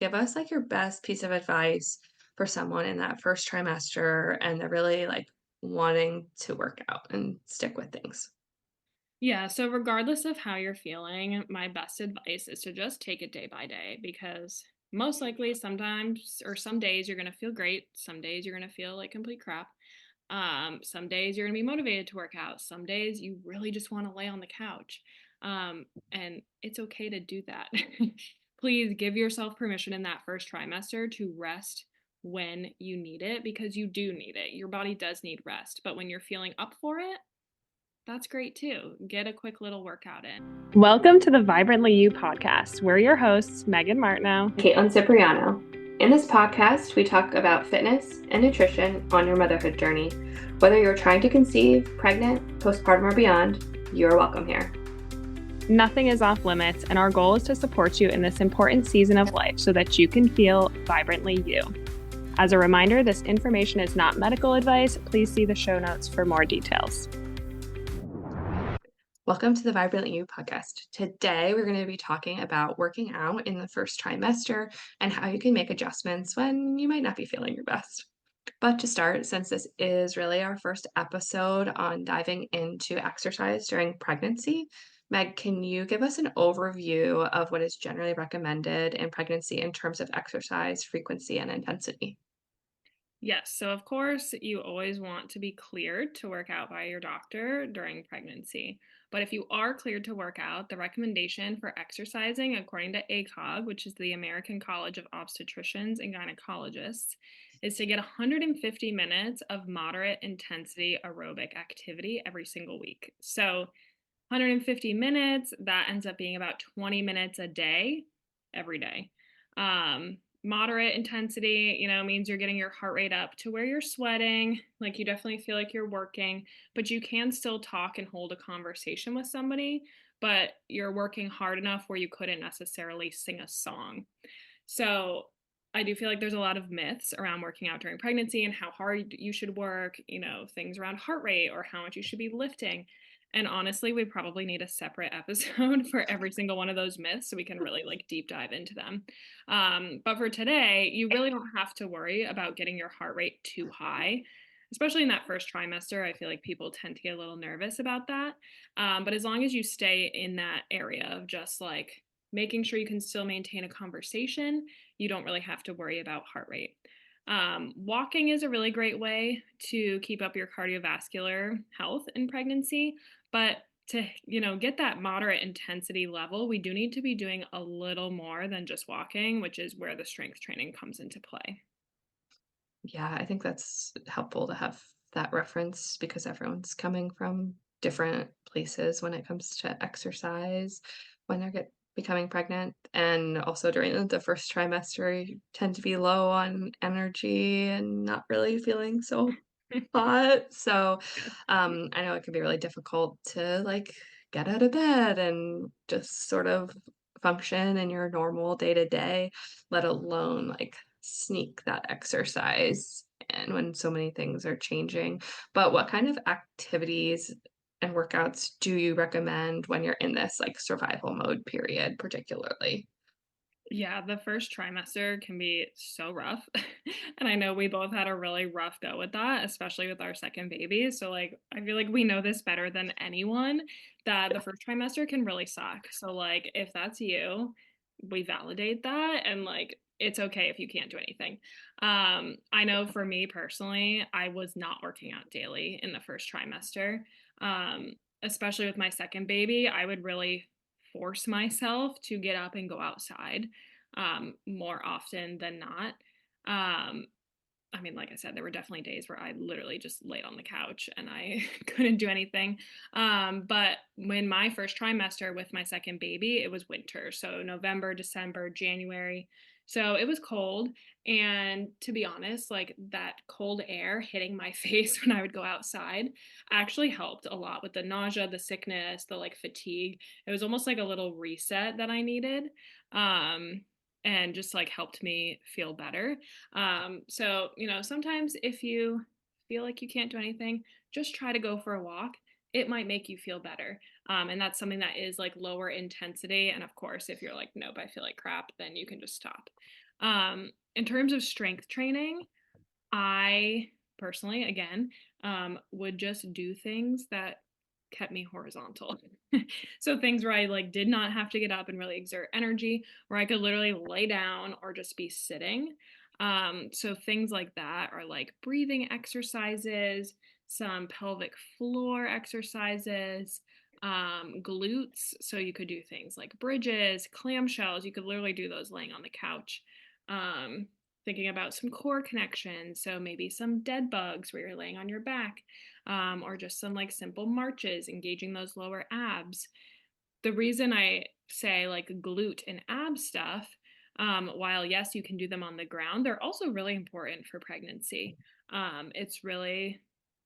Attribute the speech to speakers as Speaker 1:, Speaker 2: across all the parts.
Speaker 1: give us like your best piece of advice for someone in that first trimester and they're really like wanting to work out and stick with things.
Speaker 2: Yeah, so regardless of how you're feeling, my best advice is to just take it day by day because most likely sometimes or some days you're going to feel great, some days you're going to feel like complete crap. Some days you're going to be motivated to work out, some days you really just want to lay on the couch. And it's okay to do that. Please give yourself permission in that first trimester to rest when you need it because you do need it. Your body does need rest, but when you're feeling up for it, that's great too. Get a quick little workout in.
Speaker 3: Welcome to the Vibrantly You podcast. We're your hosts, Megan Martineau.
Speaker 1: Caitlin Cipriano. In this podcast, we talk about fitness and nutrition on your motherhood journey. Whether you're trying to conceive, pregnant, postpartum, or beyond, you're welcome here.
Speaker 3: Nothing is off limits, and our goal is to support you in this important season of life so that you can feel vibrantly you. As a reminder, this information is not medical advice. Please see the show notes for more details.
Speaker 1: Welcome to the Vibrantly You podcast. Today, we're going to be talking about working out in the first trimester and how you can make adjustments when you might not be feeling your best. But to start, since this is really our first episode on diving into exercise during pregnancy, Meg, can you give us an overview of what is generally recommended in pregnancy in terms of exercise frequency and intensity?
Speaker 2: Yes, so of course, you always want to be cleared to work out by your doctor during pregnancy. But if you are cleared to work out, the recommendation for exercising, according to ACOG, which is the American College of Obstetricians and Gynecologists, is to get 150 minutes of moderate intensity aerobic activity every single week. So 150 minutes, that ends up being about 20 minutes a day, every day. Moderate intensity, means you're getting your heart rate up to where you're sweating, like you definitely feel like you're working, but you can still talk and hold a conversation with somebody, but you're working hard enough where you couldn't necessarily sing a song. So I do feel like there's a lot of myths around working out during pregnancy and how hard you should work, things around heart rate or how much you should be lifting. And honestly, we probably need a separate episode for every single one of those myths so we can really like deep dive into them. But for today, you really don't have to worry about getting your heart rate too high, especially in that first trimester. I feel like people tend to get a little nervous about that. But as long as you stay in that area of just like making sure you can still maintain a conversation, you don't really have to worry about heart rate. Walking is a really great way to keep up your cardiovascular health in pregnancy, but to get that moderate intensity level, we do need to be doing a little more than just walking, which is where the strength training comes into play.
Speaker 1: Yeah, I think that's helpful to have that reference because everyone's coming from different places when it comes to exercise when becoming pregnant. And also during the first trimester, you tend to be low on energy and not really feeling so hot. So I know it can be really difficult to like get out of bed and just sort of function in your normal day to day, let alone like sneak that exercise and when so many things are changing. But what kind of activities and workouts do you recommend when you're in this like survival mode period, particularly?
Speaker 2: Yeah, the first trimester can be so rough. And I know we both had a really rough go with that, especially with our second baby. So, like, I feel like we know this better than anyone that the first trimester can really suck. So, like, if that's you, we validate that and, like, it's okay if you can't do anything. I know for me personally, I was not working out daily in the first trimester. Especially with my second baby, I would really force myself to get up and go outside more often than not. Um, I mean, like I said, there were definitely days where I literally just laid on the couch and I couldn't do anything. But when my first trimester with my second baby, it was winter. So November, December, January. So it was cold. And to be honest, like that cold air hitting my face when I would go outside actually helped a lot with the nausea, the sickness, the like fatigue. It was almost like a little reset that I needed. Um, and just like helped me feel better. So, sometimes if you feel like you can't do anything, just try to go for a walk. It might make you feel better. And that's something that is like lower intensity. And of course, if you're like, nope, I feel like crap, then you can just stop. In terms of strength training, I personally, again, would just do things that kept me horizontal. So things where I like did not have to get up and really exert energy, where I could literally lay down or just be sitting. So things like that are like breathing exercises, some pelvic floor exercises, glutes. So you could do things like bridges, clamshells. You could literally do those laying on the couch. Um, Thinking about some core connections. So maybe some dead bugs where you're laying on your back, or just some like simple marches, engaging those lower abs. The reason I say like glute and ab stuff, while yes, you can do them on the ground, they're also really important for pregnancy. It's really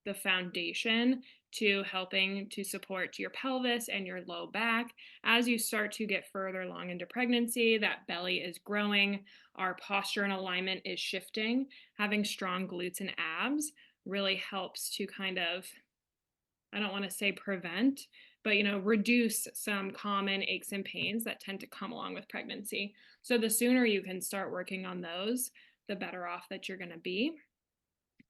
Speaker 2: the foundation to helping to support your pelvis and your low back. As you start to get further along into pregnancy, that belly is growing, our posture and alignment is shifting. Having strong glutes and abs really helps to kind of, I don't want to say prevent, but reduce some common aches and pains that tend to come along with pregnancy. So the sooner you can start working on those, the better off that you're going to be.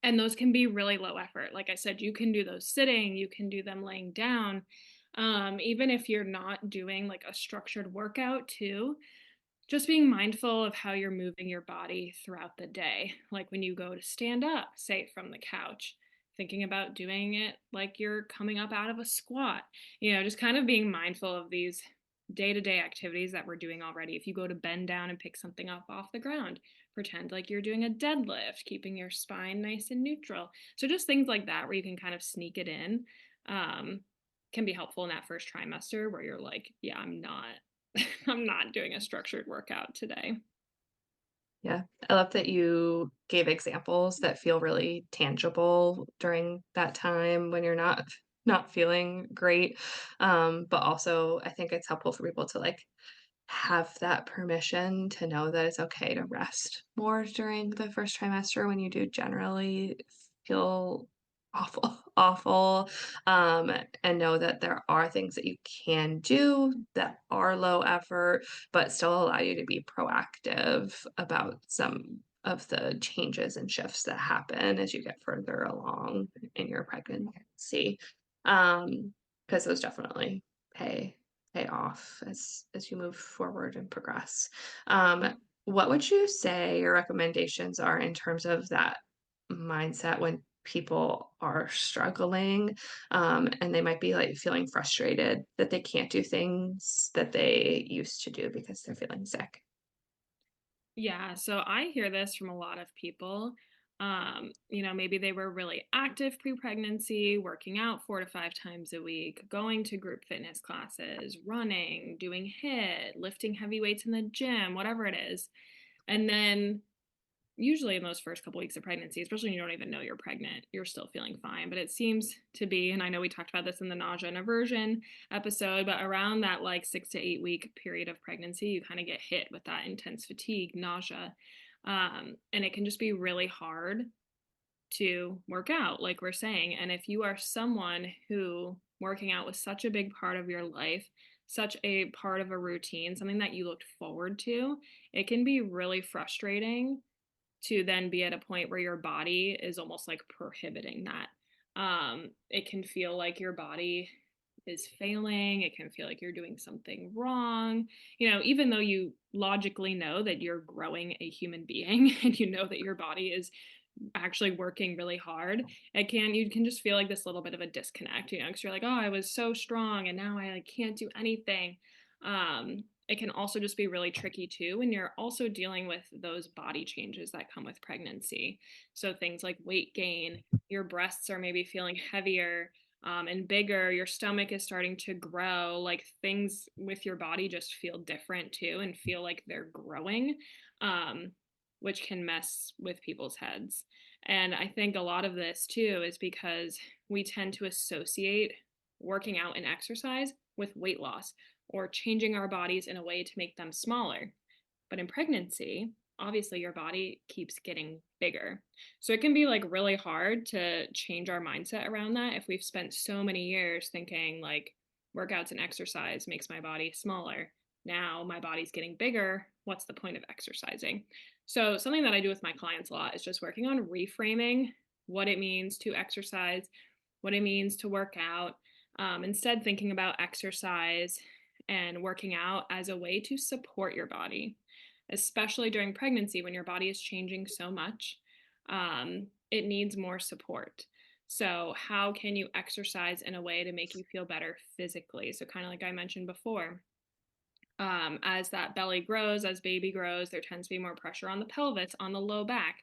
Speaker 2: And those can be really low effort. Like I said, you can do those sitting, you can do them laying down. Even if you're not doing like a structured workout too, just being mindful of how you're moving your body throughout the day. Like when you go to stand up, say from the couch, thinking about doing it like you're coming up out of a squat, just kind of being mindful of these day to day activities that we're doing already. If you go to bend down and pick something up off the ground, pretend like you're doing a deadlift, keeping your spine nice and neutral. So just things like that where you can kind of sneak it in. Um, can be helpful in that first trimester where you're like, yeah, I'm not I'm not doing a structured workout today.
Speaker 1: Yeah, I love that you gave examples that feel really tangible during that time when you're not feeling great. But also I think it's helpful for people to like have that permission to know that it's okay to rest more during the first trimester when you do generally feel awful, awful, and know that there are things that you can do that are low effort, but still allow you to be proactive about some of the changes and shifts that happen as you get further along in your pregnancy. Because those definitely pay pay off as you move forward and progress. What would you say your recommendations are in terms of that mindset when people are struggling, and they might be like feeling frustrated that they can't do things that they used to do because they're feeling sick?
Speaker 2: Yeah, so I hear this from a lot of people. Maybe they were really active pre-pregnancy, working out 4 to 5 times a week, going to group fitness classes, running, doing HIIT, lifting heavy weights in the gym, whatever it is. And then usually in those first couple weeks of pregnancy, especially when you don't even know you're pregnant, you're still feeling fine. But it seems to be, and I know we talked about this in the nausea and aversion episode, but around that like 6 to 8 week period of pregnancy, you kind of get hit with that intense fatigue, nausea. And it can just be really hard to work out, like we're saying. And if you are someone who working out was such a big part of your life, such a part of a routine, something that you looked forward to, it can be really frustrating to then be at a point where your body is almost like prohibiting that. It can feel like your body is failing. It can feel like you're doing something wrong. Even though you logically know that you're growing a human being and you know that your body is actually working really hard, you can just feel like this little bit of a disconnect, because you're like, oh, I was so strong and now I like can't do anything. It can also just be really tricky too when you're also dealing with those body changes that come with pregnancy. So things like weight gain, your breasts are maybe feeling heavier, and bigger, your stomach is starting to grow, like things with your body just feel different too and feel like they're growing. Which can mess with people's heads. And I think a lot of this too is because we tend to associate working out and exercise with weight loss or changing our bodies in a way to make them smaller. But in pregnancy, obviously your body keeps getting bigger. So it can be like really hard to change our mindset around that if we've spent so many years thinking like workouts and exercise makes my body smaller. Now my body's getting bigger. what's the point of exercising? So, something that I do with my clients a lot is just working on reframing what it means to exercise, what it means to work out. Instead, thinking about exercise and working out as a way to support your body, especially during pregnancy when your body is changing so much. It needs more support. So, how can you exercise in a way to make you feel better physically? So, kind of like I mentioned before, as that belly grows, as baby grows, there tends to be more pressure on the pelvis, on the low back.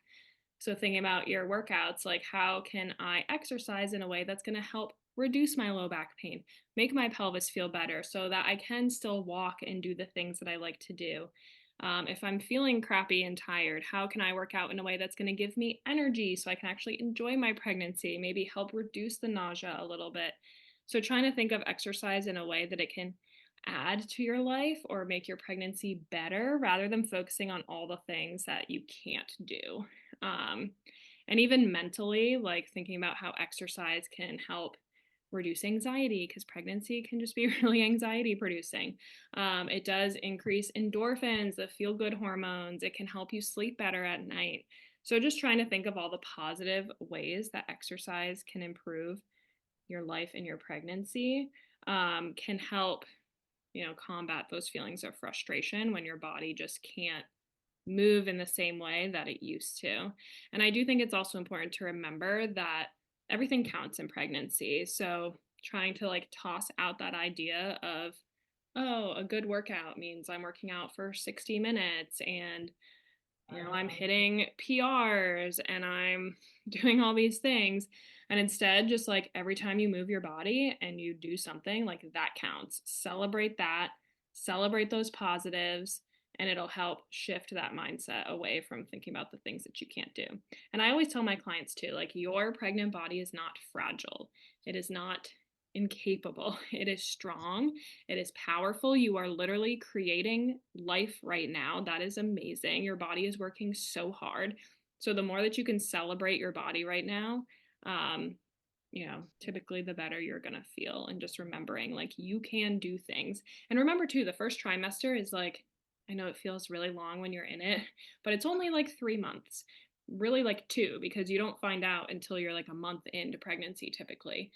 Speaker 2: So, thinking about your workouts, like how can I exercise in a way that's going to help reduce my low back pain, make my pelvis feel better so that I can still walk and do the things that I like to do. If I'm feeling crappy and tired, how can I work out in a way that's going to give me energy so I can actually enjoy my pregnancy, maybe help reduce the nausea a little bit? So, trying to think of exercise in a way that it can add to your life or make your pregnancy better rather than focusing on all the things that you can't do. Um, and even mentally, like thinking about how exercise can help reduce anxiety because pregnancy can just be really anxiety producing. It does increase endorphins, the feel good hormones. It can help you sleep better at night. So, just trying to think of all the positive ways that exercise can improve your life in your pregnancy can help, combat those feelings of frustration when your body just can't move in the same way that it used to. And I do think it's also important to remember that everything counts in pregnancy. So trying to like toss out that idea of, oh, a good workout means I'm working out for 60 minutes and I'm hitting PRs and I'm doing all these things. And instead, just like every time you move your body and you do something, like that counts. Celebrate that, celebrate those positives, and it'll help shift that mindset away from thinking about the things that you can't do. And I always tell my clients too, like your pregnant body is not fragile. It is not incapable. It is strong. It is powerful. You are literally creating life right now. That is amazing. Your body is working so hard. So the more that you can celebrate your body right now, um, typically the better you're going to feel. And just remembering like you can do things. And remember too, the first trimester is like, I know it feels really long when you're in it, but it's only like 3 months, really like two, because you don't find out until you're like a month into pregnancy typically.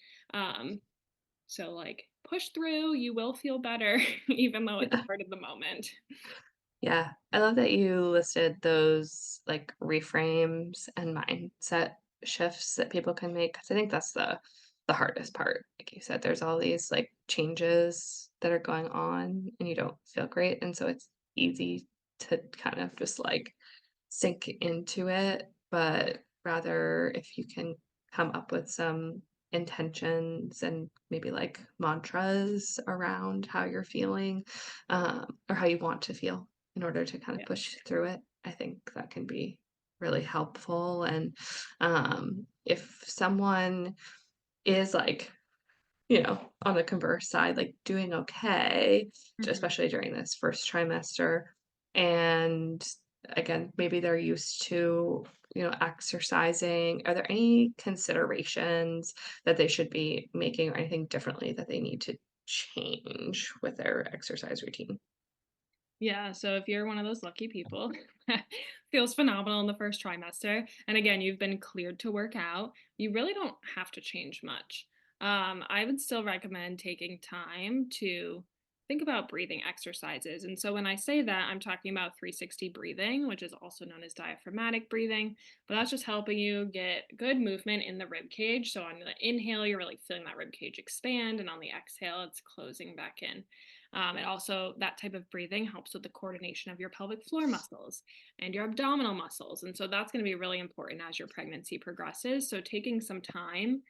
Speaker 2: So, like, push through, you will feel better, even though it's
Speaker 1: Yeah.
Speaker 2: hard at the moment.
Speaker 1: Yeah, I love that you listed those, like, reframes and mindset shifts that people can make, 'cause I think that's the hardest part. Like you said, there's all these, like, changes that are going on, and you don't feel great, and so it's easy to kind of just, like, sink into it, but rather if you can come up with some intentions and maybe, like, mantras around how you're feeling, or how you want to feel in order to kind of
Speaker 2: Yeah.
Speaker 1: push through it. I think that can be really helpful. And if someone is like, on the converse side, like doing okay,
Speaker 2: Mhm.
Speaker 1: especially during this first trimester, and again, maybe they're used to, exercising. Are there any considerations that they should be making or anything differently that they need to change with their exercise routine?
Speaker 2: Yeah, so if you're one of those lucky people that feels phenomenal in the first trimester, and again, you've been cleared to work out, you really don't have to change much. I would still recommend taking time to think about breathing exercises. And so when I say that, I'm talking about 360 breathing, which is also known as diaphragmatic breathing, but that's just helping you get good movement in the rib cage. So on the inhale, you're really feeling that rib cage expand, and on the exhale, it's closing back in. It also, that type of breathing helps with the coordination of your pelvic floor muscles and your abdominal muscles. And so that's going to be really important as your pregnancy progresses. So taking some time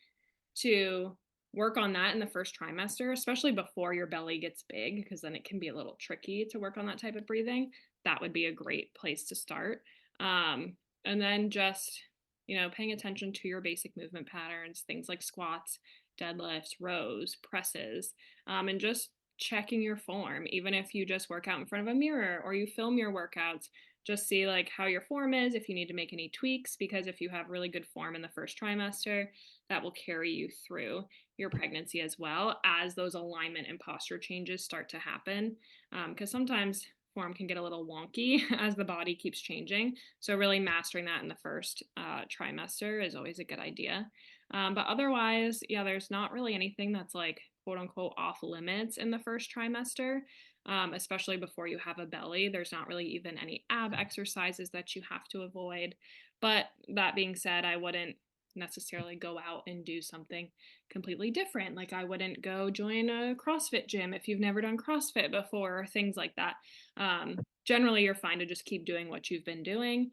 Speaker 2: to work on that in the first trimester, especially before your belly gets big, because then it can be a little tricky to work on that type of breathing. That would be a great place to start. And then just, paying attention to your basic movement patterns, things like squats, deadlifts, rows, presses, and just checking your form. Even if you just work out in front of a mirror or you film your workouts, just see like how your form is, if you need to make any tweaks, because if you have really good form in the first trimester, that will carry you through your pregnancy as well as those alignment and posture changes start to happen. Because sometimes form can get a little wonky as the body keeps changing. So, really mastering that in the first trimester is always a good idea. But otherwise, yeah, there's not really anything that's like quote unquote off limits in the first trimester, especially before you have a belly. There's not really even any ab exercises that you have to avoid. But that being said, I wouldn't necessarily go out and do something completely different. Like I wouldn't go join a CrossFit gym if you've never done CrossFit before, or things like that. Generally, you're fine to just keep doing what you've been doing.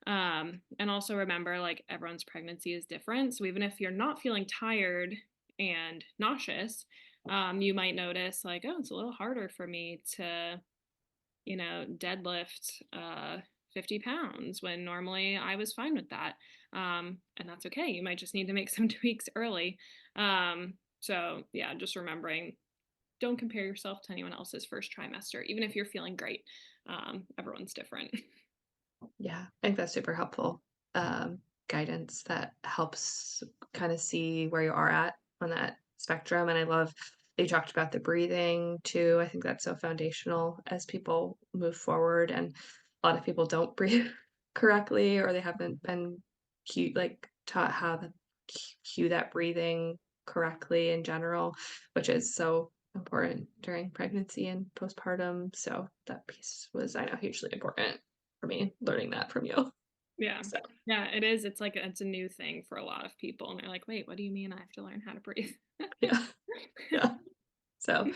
Speaker 2: And also remember, like everyone's pregnancy is different. So even if you're not feeling tired and nauseous, you might notice like, oh, it's a little harder for me to, deadlift 50 pounds when normally I was fine with that. And that's okay. You might just need to make some tweaks early. So, yeah, just remembering don't compare yourself to anyone else's first trimester, even if you're feeling great. Everyone's different.
Speaker 1: Yeah, I think that's super helpful, um, guidance that helps kinda see where you are at on that spectrum, and I love that you talked about the breathing too. I think that's so foundational as people move forward, and a lot of people don't breathe correctly, or they haven't been taught how to cue that breathing correctly in general, which is so important during pregnancy and postpartum, so that piece was, I know, hugely important for me learning that from you.
Speaker 2: Yeah.
Speaker 1: So,
Speaker 2: Yeah, it is. It's like it's a new thing for a lot of people. And they're like, wait, what do you mean I have to learn how to breathe?
Speaker 1: yeah, yeah. So,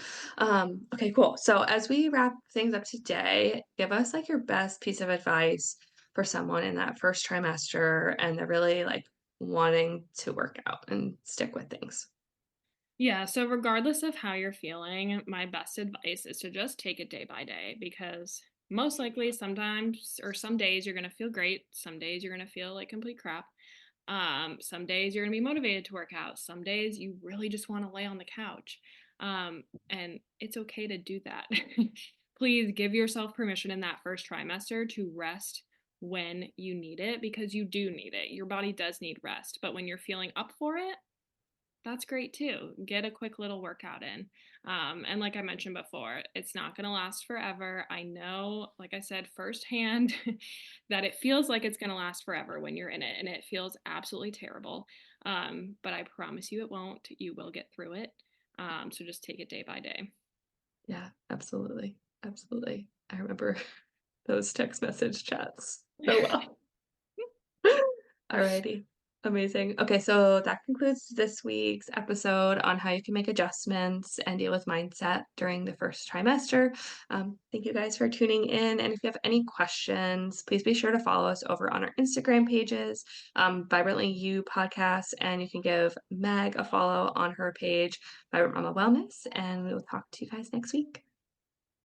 Speaker 1: okay, cool. So as we wrap things up today, give us like your best piece of advice for someone in that first trimester and they're really like wanting to work out and stick with things.
Speaker 2: Yeah, so regardless of how you're feeling, my best advice is to just take it day by day because most likely sometimes or some days you're going to feel great, some days you're going to feel like complete crap. Some days you're going to be motivated to work out, some days you really just want to lay on the couch. And it's okay to do that. Please give yourself permission in that first trimester to rest when you need it because you do need it. Your body does need rest, but when you're feeling up for it, that's great too. Get a quick little workout in. And like I mentioned before, it's not going to last forever. I know, like I said, firsthand, that it feels like it's going to last forever when you're in it, and it feels absolutely terrible. But I promise you it won't. You will get through it. So just take it day by day.
Speaker 1: Yeah, absolutely. Absolutely. I remember those text message chats so well. Alrighty. Amazing. Okay, so that concludes this week's episode on how you can make adjustments and deal with mindset during the first trimester. Thank you guys for tuning in. And if you have any questions, please be sure to follow us over on our Instagram pages, Vibrantly You Podcast, and you can give Meg a follow on her page, Vibrant Mama Wellness. And we will talk to you guys next week.